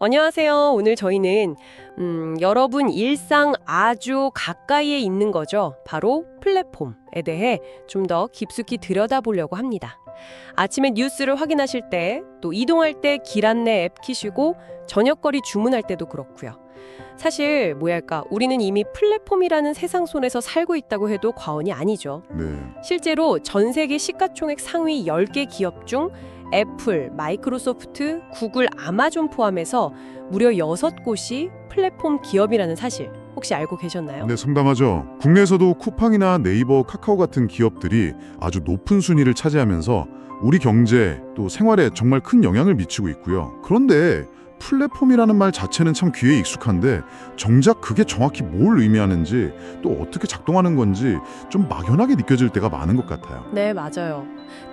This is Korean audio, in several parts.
안녕하세요. 오늘 저희는 여러분 일상 아주 가까이에 있는 거죠. 바로 플랫폼에 대해 좀 더 깊숙이 들여다보려고 합니다. 아침에 뉴스를 확인하실 때, 또 이동할 때 길 안내 앱 키시고 저녁거리 주문할 때도 그렇고요. 사실 우리는 이미 플랫폼이라는 세상손에서 살고 있다고 해도 과언이 아니죠. 네. 실제로 전 세계 시가총액 상위 10개 기업 중 애플, 마이크로소프트, 구글, 아마존 포함해서 무려 6곳이 플랫폼 기업이라는 사실 혹시 알고 계셨나요? 네, 상담하죠. 국내에서도 쿠팡이나 네이버, 카카오 같은 기업들이 아주 높은 순위를 차지하면서 우리 경제 또 생활에 정말 큰 영향을 미치고 있고요. 그런데 플랫폼이라는 말 자체는 참 귀에 익숙한데 정작 그게 정확히 뭘 의미하는지 또 어떻게 작동하는 건지 좀 막연하게 느껴질 때가 많은 것 같아요. 네, 맞아요.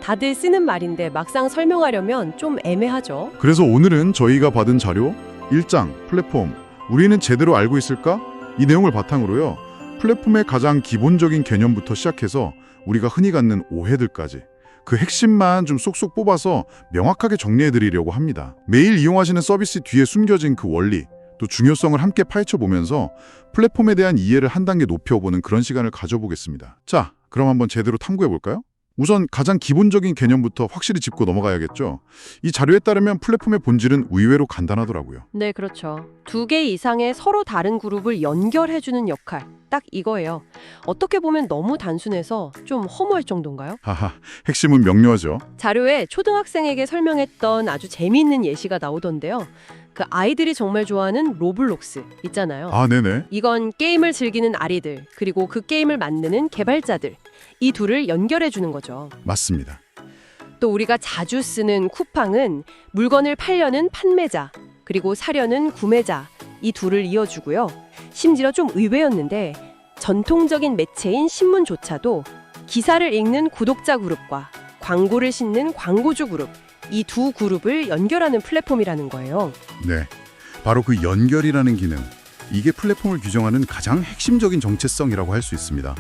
다들 쓰는 말인데 막상 설명하려면 좀 애매하죠. 그래서 오늘은 저희가 받은 자료, 일장, 플랫폼, 우리는 제대로 알고 있을까? 이 내용을 바탕으로요. 플랫폼의 가장 기본적인 개념부터 시작해서 우리가 흔히 갖는 오해들까지 그 핵심만 좀 쏙쏙 뽑아서 명확하게 정리해드리려고 합니다. 매일 이용하시는 서비스 뒤에 숨겨진 그 원리, 또 중요성을 함께 파헤쳐보면서 플랫폼에 대한 이해를 한 단계 높여보는 그런 시간을 가져보겠습니다. 자, 그럼 한번 제대로 탐구해볼까요? 우선 가장 기본적인 개념부터 확실히 짚고 넘어가야겠죠. 이 자료에 따르면 플랫폼의 본질은 의외로 간단하더라고요. 네, 그렇죠. 2개 이상의 서로 다른 그룹을 연결해주는 역할, 딱 이거예요. 어떻게 보면 너무 단순해서 좀 허무할 정도인가요? 하하, 핵심은 명료하죠. 자료에 초등학생에게 설명했던 아주 재미있는 예시가 나오던데요. 그 아이들이 정말 좋아하는 로블록스 있잖아요. 아, 네네. 이건 게임을 즐기는 아리들, 그리고 그 게임을 만드는 개발자들, 이 둘을 연결해 주는 거죠. 맞습니다. 또 우리가 자주 쓰는 쿠팡은 물건을 팔려는 판매자, 그리고 사려는 구매자, 이 둘을 이어주고요. 심지어 좀 의외였는데 전통적인 매체인 신문조차도 기사를 읽는 구독자 그룹과 광고를 싣는 광고주 그룹, 이 두 그룹을 연결하는 플랫폼이라는 거예요. 네, 바로 그 연결이라는 기능, 이게 플랫폼을 규정하는 가장 핵심적인 정체성이라고 할 수 있습니다.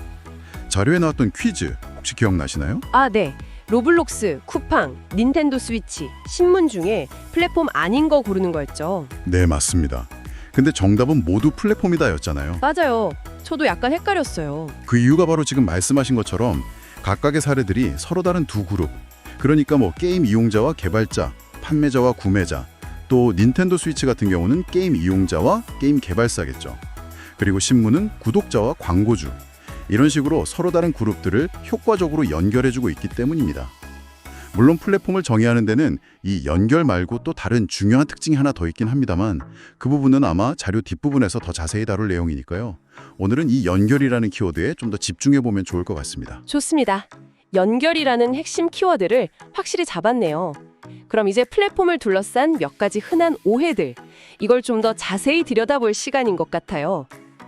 자료에 나왔던 퀴즈 혹시 기억나시나요? 아, 네. 로블록스, 쿠팡, 닌텐도 스위치, 신문 중에 플랫폼 아닌 거 고르는 거였죠. 네, 맞습니다. 근데 정답은 모두 플랫폼이다였잖아요. 맞아요. 저도 약간 헷갈렸어요. 그 이유가 바로 지금 말씀하신 것처럼 각각의 사례들이 서로 다른 두 그룹, 그러니까 게임 이용자와 개발자, 판매자와 구매자, 또 닌텐도 스위치 같은 경우는 게임 이용자와 게임 개발사겠죠. 그리고 신문은 구독자와 광고주, 이런 식으로 서로 다른 그룹들을 효과적으로 연결해주고 있기 때문입니다. 물론 플랫폼을 정의하는 데는 이 연결 말고 또 다른 중요한 특징이 하나 더 있긴 합니다만 그 부분은 아마 자료 뒷부분에서 더 자세히 다룰 내용이니까요. 오늘은 이 연결이라는 키워드에 좀 더 집중해보면 좋을 것 같습니다. 좋습니다. 연결이라는 핵심 키워드를 확실히 잡았네요. 그럼 이제 플랫폼을 둘러싼 몇 가지 흔한 오해들, 이걸 좀 더 자세히 들여다볼 시간인 것 같아요.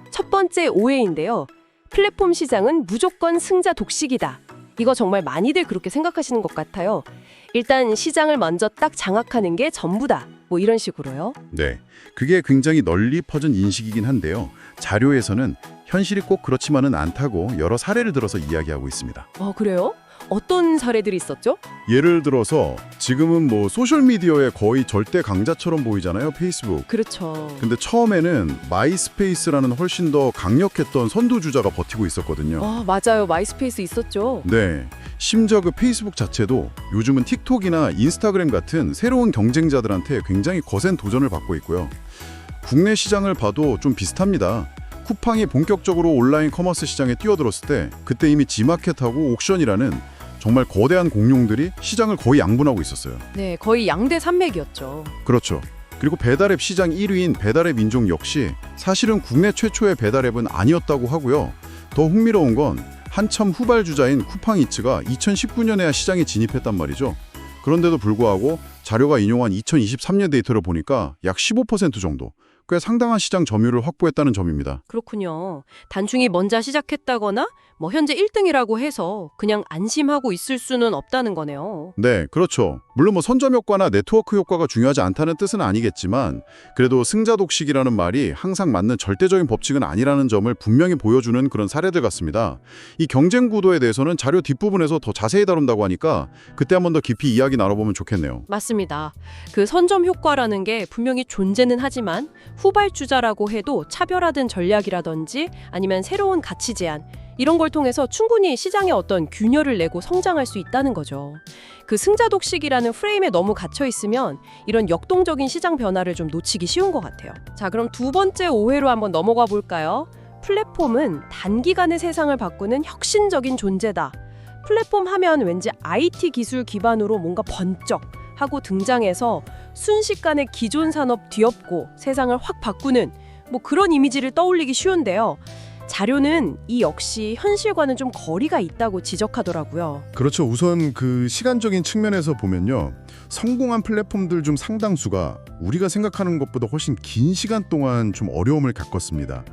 첫 번째 오해인데요. 플랫폼 시장은 무조건 승자 독식이다. 이거 정말 많이들 그렇게 생각하시는 것 같아요. 일단 시장을 먼저 딱 장악하는 게 전부다. 이런 식으로요. 네, 그게 굉장히 널리 퍼진 인식이긴 한데요. 자료에서는 현실이 꼭 그렇지만은 않다고 여러 사례를 들어서 이야기하고 있습니다. 그래요? 어떤 사례들이 있었죠? 예를 들어서 지금은 소셜미디어의 거의 절대 강자처럼 보이잖아요, 페이스북. 그렇죠. 근데 처음에는 마이스페이스라는 훨씬 더 강력했던 선두주자가 버티고 있었거든요. 맞아요. 마이스페이스 있었죠. 네, 심지어 그 페이스북 자체도 요즘은 틱톡이나 인스타그램 같은 새로운 경쟁자들한테 굉장히 거센 도전을 받고 있고요. 국내 시장을 봐도 좀 비슷합니다. 쿠팡이 본격적으로 온라인 커머스 시장에 뛰어들었을 때 그때 이미 지마켓하고 옥션이라는 정말 거대한 공룡들이 시장을 거의 양분하고 있었어요. 네, 거의 양대 산맥이었죠. 그렇죠. 그리고 배달앱 시장 1위인 배달앱 인종 역시 사실은 국내 최초의 배달앱은 아니었다고 하고요. 더 흥미로운 건 한참 후발주자인 쿠팡이츠가 2019년에야 시장에 진입했단 말이죠. 그런데도 불구하고 자료가 인용한 2023년 데이터를 보니까 약 15% 정도, 꽤 상당한 시장 점유율을 확보했다는 점입니다. 그렇군요. 단중이 먼저 시작했다거나 현재 1등이라고 해서 그냥 안심하고 있을 수는 없다는 거네요. 네, 그렇죠. 물론 선점 효과나 네트워크 효과가 중요하지 않다는 뜻은 아니겠지만 그래도 승자 독식이라는 말이 항상 맞는 절대적인 법칙은 아니라는 점을 분명히 보여주는 그런 사례들 같습니다. 이 경쟁 구도에 대해서는 자료 뒷부분에서 더 자세히 다룬다고 하니까 그때 한번 더 깊이 이야기 나눠보면 좋겠네요. 맞습니다. 그 선점 효과라는 게 분명히 존재는 하지만 후발주자라고 해도 차별화된 전략이라든지 아니면 새로운 가치 제안 이런 걸 통해서 충분히 시장에 어떤 균열을 내고 성장할 수 있다는 거죠. 그 승자 독식이라는 프레임에 너무 갇혀 있으면 이런 역동적인 시장 변화를 좀 놓치기 쉬운 것 같아요. 자, 그럼 두 번째 오해로 한번 넘어가 볼까요? 플랫폼은 단기간에 세상을 바꾸는 혁신적인 존재다. 플랫폼 하면 왠지 IT 기술 기반으로 뭔가 번쩍 하고 등장해서 순식간에 기존 산업 뒤엎고 세상을 확 바꾸는 그런 이미지를 떠올리기 쉬운데요. 자료는 이 역시 현실과는 좀 거리가 있다고 지적하더라고요. 그렇죠. 우선 그 시간적인 측면에서 보면요. 성공한 플랫폼들 중 상당수가 우리가 생각하는 것보다 훨씬 긴 시간 동안 좀 어려움을 겪었습니다.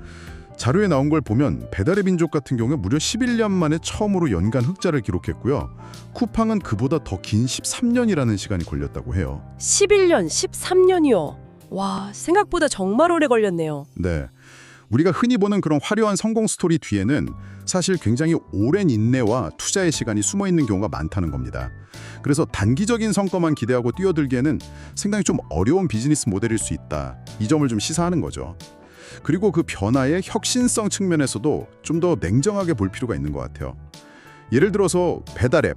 자료에 나온 걸 보면 배달의 민족 같은 경우에 무려 11년 만에 처음으로 연간 흑자를 기록했고요. 쿠팡은 그보다 더 긴 13년이라는 시간이 걸렸다고 해요. 11년, 13년이요. 와, 생각보다 정말 오래 걸렸네요. 네. 우리가 흔히 보는 그런 화려한 성공 스토리 뒤에는 사실 굉장히 오랜 인내와 투자의 시간이 숨어 있는 경우가 많다는 겁니다. 그래서 단기적인 성과만 기대하고 뛰어들기에는 상당히 좀 어려운 비즈니스 모델일 수 있다. 이 점을 좀 시사하는 거죠. 그리고 그 변화의 혁신성 측면에서도 좀 더 냉정하게 볼 필요가 있는 것 같아요. 예를 들어서 배달앱,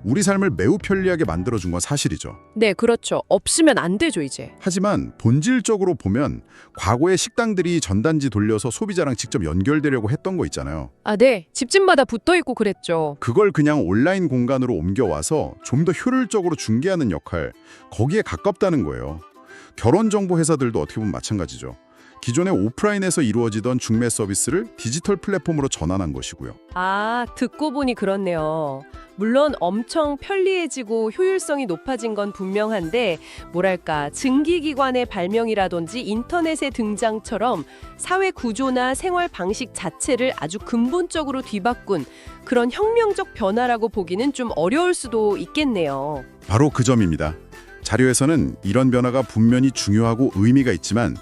우리 삶을 매우 편리하게 만들어준 건 사실이죠. 네, 그렇죠. 없으면 안 되죠, 이제. 하지만 본질적으로 보면 과거의 식당들이 전단지 돌려서 소비자랑 직접 연결되려고 했던 거 있잖아요. 아, 네. 집집마다 붙어 있고 그랬죠. 그걸 그냥 온라인 공간으로 옮겨와서 좀 더 효율적으로 중개하는 역할, 거기에 가깝다는 거예요. 결혼정보 회사들도 어떻게 보면 마찬가지죠. 기존의 오프라인에서 이루어지던 중매 서비스를 디지털 플랫폼으로 전환한 것이고요. 아, 듣고 보니 그렇네요. 물론 엄청 편리해지고 효율성이 높아진 건 분명한데 뭐랄까 증기기관의 발명이라든지 인터넷의 등장처럼 사회 구조나 생활 방식 자체를 아주 근본적으로 뒤바꾼 그런 혁명적 변화라고 보기는 좀 어려울 수도 있겠네요. 바로 그 점입니다. 자료에서는 이런 변화가 분명히 중요하고 의미가 있지만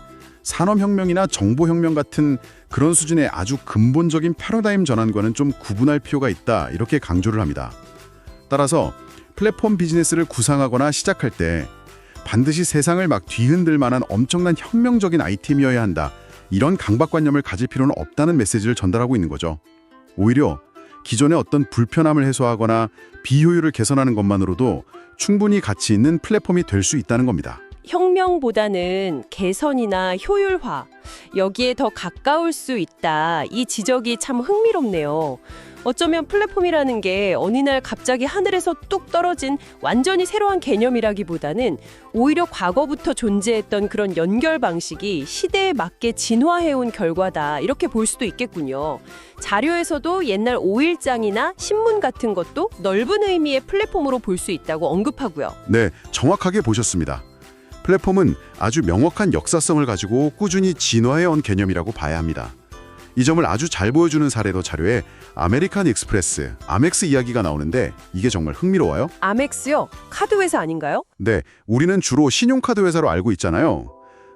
산업혁명이나 정보혁명 같은 그런 수준의 아주 근본적인 패러다임 전환과는 좀 구분할 필요가 있다 이렇게 강조를 합니다. 따라서 플랫폼 비즈니스를 구상하거나 시작할 때 반드시 세상을 막 뒤흔들 만한 엄청난 혁명적인 아이템이어야 한다. 이런 강박관념을 가질 필요는 없다는 메시지를 전달하고 있는 거죠. 오히려 기존의 어떤 불편함을 해소하거나 비효율을 개선하는 것만으로도 충분히 가치 있는 플랫폼이 될 수 있다는 겁니다. 혁명보다는 개선이나 효율화, 여기에 더 가까울 수 있다. 이 지적이 참 흥미롭네요. 어쩌면 플랫폼이라는 게 어느 날 갑자기 하늘에서 뚝 떨어진 완전히 새로운 개념이라기보다는 오히려 과거부터 존재했던 그런 연결 방식이 시대에 맞게 진화해온 결과다. 이렇게 볼 수도 있겠군요. 자료에서도 옛날 오일장이나 신문 같은 것도 넓은 의미의 플랫폼으로 볼 수 있다고 언급하고요. 네, 정확하게 보셨습니다. 플랫폼은 아주 명확한 역사성을 가지고 꾸준히 진화해온 개념이라고 봐야 합니다. 이 점을 아주 잘 보여주는 사례로 자료에 아메리칸 익스프레스, 아멕스 이야기가 나오는데 이게 정말 흥미로워요. 아멕스요? 카드 회사 아닌가요? 네, 우리는 주로 신용카드 회사로 알고 있잖아요.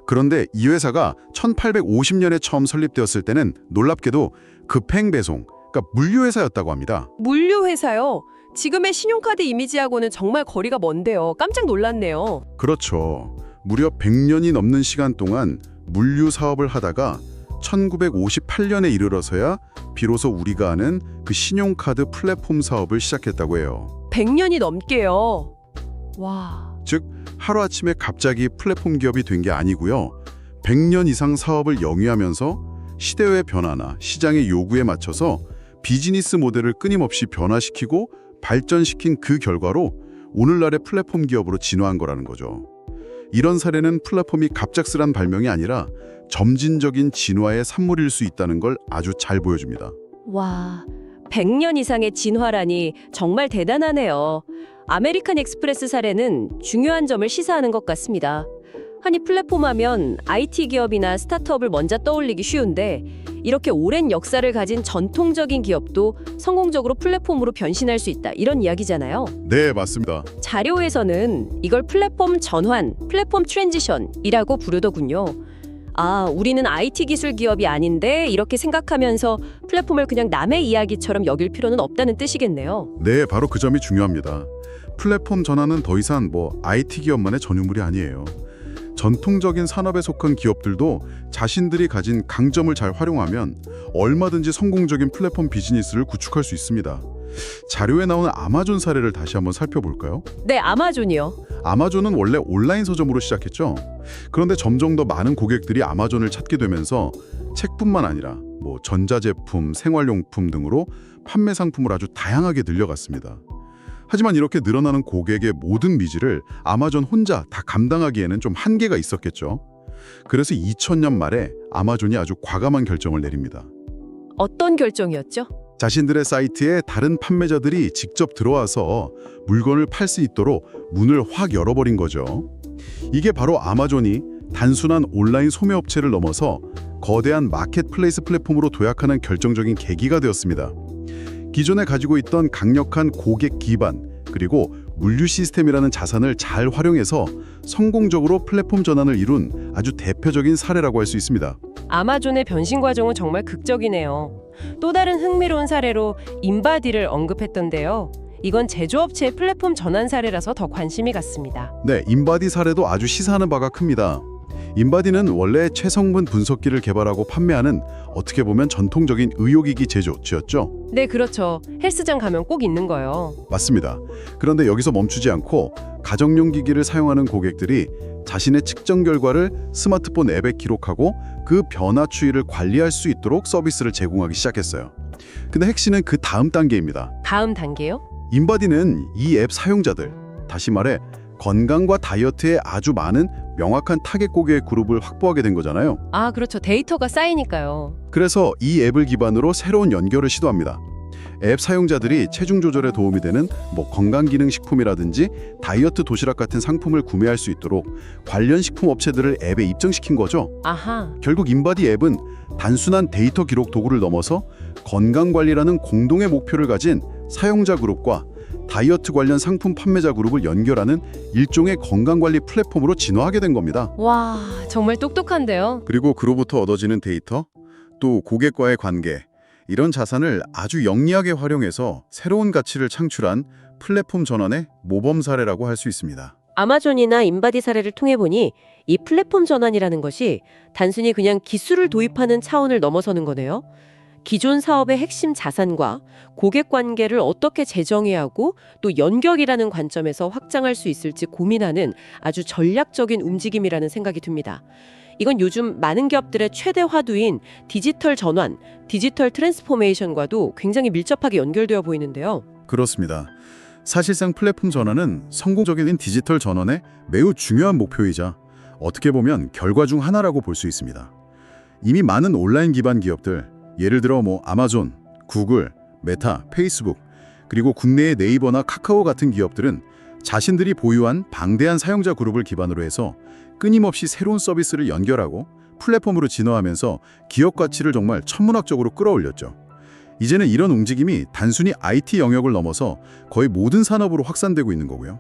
그런데 이 회사가 1850년에 처음 설립되었을 때는 놀랍게도 급행 배송, 그러니까 물류 회사였다고 합니다. 물류 회사요? 지금의 신용카드 이미지하고는 정말 거리가 먼데요. 깜짝 놀랐네요. 그렇죠. 무려 100년이 넘는 시간 동안 물류 사업을 하다가 1958년에 이르러서야 비로소 우리가 아는 그 신용카드 플랫폼 사업을 시작했다고 해요. 100년이 넘게요. 와. 즉 하루아침에 갑자기 플랫폼 기업이 된 게 아니고요. 100년 이상 사업을 영위하면서 시대의 변화나 시장의 요구에 맞춰서 비즈니스 모델을 끊임없이 변화시키고 발전시킨 그 결과로 오늘날의 플랫폼 기업으로 진화한 거라는 거죠. 이런 사례는 플랫폼이 갑작스런 발명이 아니라 점진적인 진화의 산물일 수 있다는 걸 아주 잘 보여줍니다. 와. 100년 이상의 진화라니 정말 대단하네요. 아메리칸 익스프레스 사례는 중요한 점을 시사하는 것 같습니다. 아니 플랫폼 하면 IT 기업이나 스타트업을 먼저 떠올리기 쉬운데 이렇게 오랜 역사를 가진 전통적인 기업도 성공적으로 플랫폼으로 변신할 수 있다. 이런 이야기잖아요. 네, 맞습니다. 자료에서는 이걸 플랫폼 전환, 플랫폼 트랜지션이라고 부르더군요. 아, 우리는 IT 기술 기업이 아닌데 이렇게 생각하면서 플랫폼을 그냥 남의 이야기처럼 여길 필요는 없다는 뜻이겠네요. 네, 바로 그 점이 중요합니다. 플랫폼 전환은 더 이상 IT 기업만의 전유물이 아니에요. 전통적인 산업에 속한 기업들도 자신들이 가진 강점을 잘 활용하면 얼마든지 성공적인 플랫폼 비즈니스를 구축할 수 있습니다. 자료에 나오는 아마존 사례를 다시 한번 살펴볼까요? 네, 아마존이요. 아마존은 원래 온라인 서점으로 시작했죠. 그런데 점점 더 많은 고객들이 아마존을 찾게 되면서 책뿐만 아니라 전자제품, 생활용품 등으로 판매 상품을 아주 다양하게 늘려갔습니다. 하지만 이렇게 늘어나는 고객의 모든 니즈를 아마존 혼자 다 감당하기에는 좀 한계가 있었겠죠. 그래서 2000년 말에 아마존이 아주 과감한 결정을 내립니다. 어떤 결정이었죠? 자신들의 사이트에 다른 판매자들이 직접 들어와서 물건을 팔 수 있도록 문을 확 열어버린 거죠. 이게 바로 아마존이 단순한 온라인 소매업체를 넘어서 거대한 마켓플레이스 플랫폼으로 도약하는 결정적인 계기가 되었습니다. 기존에 가지고 있던 강력한 고객 기반 그리고 물류 시스템이라는 자산을 잘 활용해서 성공적으로 플랫폼 전환을 이룬 아주 대표적인 사례라고 할 수 있습니다. 아마존의 변신 과정은 정말 극적이네요. 또 다른 흥미로운 사례로 인바디를 언급했던데요. 이건 제조업체의 플랫폼 전환 사례라서 더 관심이 갔습니다. 네, 인바디 사례도 아주 시사하는 바가 큽니다. 인바디는 원래 최성분 분석기를 개발하고 판매하는 어떻게 보면 전통적인 의료기기 제조업체였죠. 네, 그렇죠. 헬스장 가면 꼭 있는 거요. 맞습니다. 그런데 여기서 멈추지 않고 가정용 기기를 사용하는 고객들이 자신의 측정 결과를 스마트폰 앱에 기록하고 그 변화 추이를 관리할 수 있도록 서비스를 제공하기 시작했어요. 근데 핵심은 그 다음 단계입니다. 다음 단계요? 인바디는 이 앱 사용자들, 다시 말해 건강과 다이어트에 아주 많은 명확한 타겟 고객 그룹을 확보하게 된 거잖아요. 아, 그렇죠. 데이터가 쌓이니까요. 그래서 이 앱을 기반으로 새로운 연결을 시도합니다. 앱 사용자들이 체중 조절에 도움이 되는 건강기능식품이라든지 다이어트 도시락 같은 상품을 구매할 수 있도록 관련 식품 업체들을 앱에 입증시킨 거죠. 아하. 결국 인바디 앱은 단순한 데이터 기록 도구를 넘어서 건강관리라는 공동의 목표를 가진 사용자 그룹과 다이어트 관련 상품 판매자 그룹을 연결하는 일종의 건강관리 플랫폼으로 진화하게 된 겁니다. 와, 정말 똑똑한데요. 그리고 그로부터 얻어지는 데이터, 또 고객과의 관계, 이런 자산을 아주 영리하게 활용해서 새로운 가치를 창출한 플랫폼 전환의 모범 사례라고 할 수 있습니다. 아마존이나 인바디 사례를 통해 보니 이 플랫폼 전환이라는 것이 단순히 그냥 기술을 도입하는 차원을 넘어서는 거네요. 기존 사업의 핵심 자산과 고객 관계를 어떻게 재정해야 하고 또 연결이라는 관점에서 확장할 수 있을지 고민하는 아주 전략적인 움직임이라는 생각이 듭니다. 이건 요즘 많은 기업들의 최대 화두인 디지털 전환, 디지털 트랜스포메이션과도 굉장히 밀접하게 연결되어 보이는데요. 그렇습니다. 사실상 플랫폼 전환은 성공적인 디지털 전환의 매우 중요한 목표이자 어떻게 보면 결과 중 하나라고 볼 수 있습니다. 이미 많은 온라인 기반 기업들, 예를 들어 아마존, 구글, 메타, 페이스북, 그리고 국내의 네이버나 카카오 같은 기업들은 자신들이 보유한 방대한 사용자 그룹을 기반으로 해서 끊임없이 새로운 서비스를 연결하고 플랫폼으로 진화하면서 기업 가치를 정말 천문학적으로 끌어올렸죠. 이제는 이런 움직임이 단순히 IT 영역을 넘어서 거의 모든 산업으로 확산되고 있는 거고요.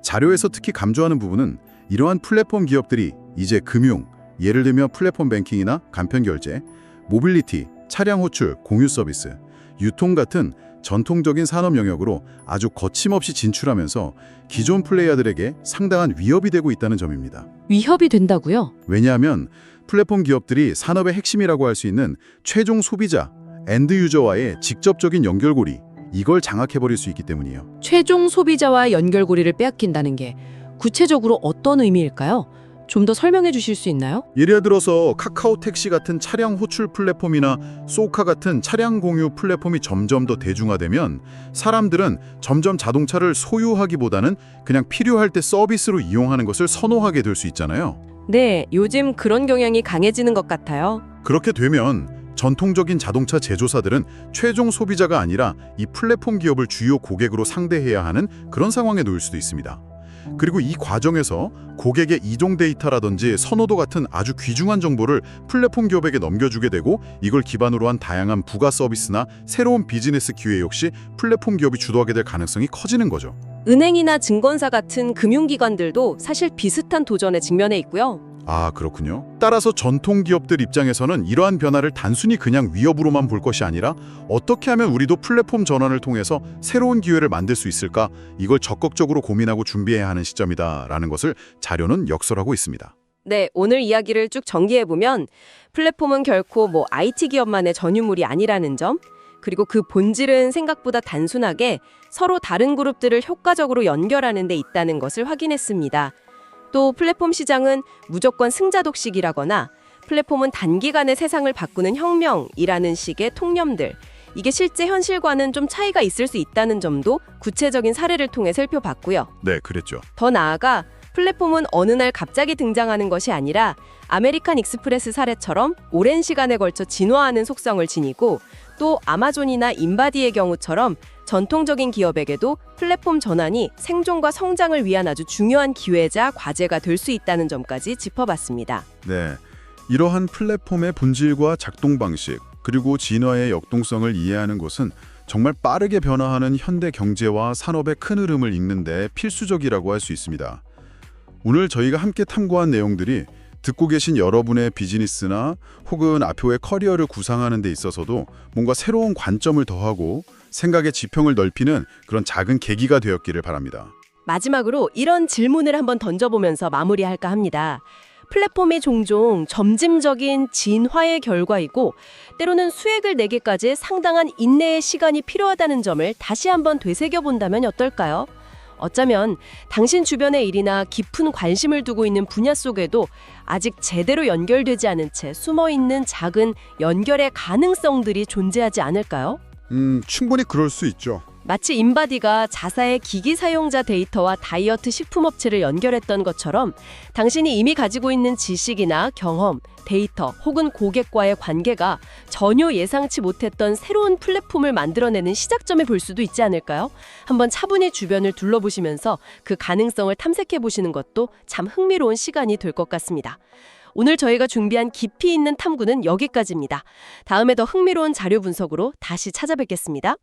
자료에서 특히 강조하는 부분은 이러한 플랫폼 기업들이 이제 금융, 예를 들면 플랫폼 뱅킹이나 간편 결제, 모빌리티, 차량 호출, 공유 서비스, 유통 같은 전통적인 산업 영역으로 아주 거침없이 진출하면서 기존 플레이어들에게 상당한 위협이 되고 있다는 점입니다. 위협이 된다고요? 왜냐하면 플랫폼 기업들이 산업의 핵심이라고 할 수 있는 최종 소비자, 엔드 유저와의 직접적인 연결고리, 이걸 장악해버릴 수 있기 때문이에요. 최종 소비자와 연결고리를 빼앗긴다는 게 구체적으로 어떤 의미일까요? 좀 더 설명해 주실 수 있나요? 예를 들어서 카카오 택시 같은 차량 호출 플랫폼이나 소카 같은 차량 공유 플랫폼이 점점 더 대중화되면 사람들은 점점 자동차를 소유하기보다는 그냥 필요할 때 서비스로 이용하는 것을 선호하게 될 수 있잖아요. 네, 요즘 그런 경향이 강해지는 것 같아요. 그렇게 되면 전통적인 자동차 제조사들은 최종 소비자가 아니라 이 플랫폼 기업을 주요 고객으로 상대해야 하는 그런 상황에 놓일 수도 있습니다. 그리고 이 과정에서 고객의 이동 데이터라든지 선호도 같은 아주 귀중한 정보를 플랫폼 기업에게 넘겨주게 되고 이걸 기반으로 한 다양한 부가 서비스나 새로운 비즈니스 기회 역시 플랫폼 기업이 주도하게 될 가능성이 커지는 거죠. 은행이나 증권사 같은 금융기관들도 사실 비슷한 도전에 직면해 있고요. 아, 그렇군요. 따라서 전통 기업들 입장에서는 이러한 변화를 단순히 그냥 위협으로만 볼 것이 아니라 어떻게 하면 우리도 플랫폼 전환을 통해서 새로운 기회를 만들 수 있을까? 이걸 적극적으로 고민하고 준비해야 하는 시점이다라는 것을 자료는 역설하고 있습니다. 네, 오늘 이야기를 쭉 정리해보면 플랫폼은 결코 IT 기업만의 전유물이 아니라는 점, 그리고 그 본질은 생각보다 단순하게 서로 다른 그룹들을 효과적으로 연결하는 데 있다는 것을 확인했습니다. 또 플랫폼 시장은 무조건 승자독식이라거나 플랫폼은 단기간에 세상을 바꾸는 혁명이라는 식의 통념들, 이게 실제 현실과는 좀 차이가 있을 수 있다는 점도 구체적인 사례를 통해 살펴봤고요. 네, 그랬죠. 더 나아가 플랫폼은 어느 날 갑자기 등장하는 것이 아니라 아메리칸 익스프레스 사례처럼 오랜 시간에 걸쳐 진화하는 속성을 지니고 또 아마존이나 인바디의 경우처럼 전통적인 기업에게도 플랫폼 전환이 생존과 성장을 위한 아주 중요한 기회자 과제가 될 수 있다는 점까지 짚어봤습니다. 네, 이러한 플랫폼의 본질과 작동 방식 그리고 진화의 역동성을 이해하는 것은 정말 빠르게 변화하는 현대 경제와 산업의 큰 흐름을 읽는 데 필수적이라고 할 수 있습니다. 오늘 저희가 함께 탐구한 내용들이 듣고 계신 여러분의 비즈니스나 혹은 앞으로의 커리어를 구상하는 데 있어서도 뭔가 새로운 관점을 더하고 생각의 지평을 넓히는 그런 작은 계기가 되었기를 바랍니다. 마지막으로 이런 질문을 한번 던져보면서 마무리할까 합니다. 플랫폼이 종종 점진적인 진화의 결과이고 때로는 수익을 내기까지 상당한 인내의 시간이 필요하다는 점을 다시 한번 되새겨본다면 어떨까요? 어쩌면 당신 주변의 일이나 깊은 관심을 두고 있는 분야 속에도 아직 제대로 연결되지 않은 채 숨어있는 작은 연결의 가능성들이 존재하지 않을까요? 충분히 그럴 수 있죠. 마치 인바디가 자사의 기기 사용자 데이터와 다이어트 식품업체를 연결했던 것처럼 당신이 이미 가지고 있는 지식이나 경험, 데이터 혹은 고객과의 관계가 전혀 예상치 못했던 새로운 플랫폼을 만들어내는 시작점에 볼 수도 있지 않을까요? 한번 차분히 주변을 둘러보시면서 그 가능성을 탐색해 보시는 것도 참 흥미로운 시간이 될 것 같습니다. 오늘 저희가 준비한 깊이 있는 탐구는 여기까지입니다. 다음에 더 흥미로운 자료 분석으로 다시 찾아뵙겠습니다.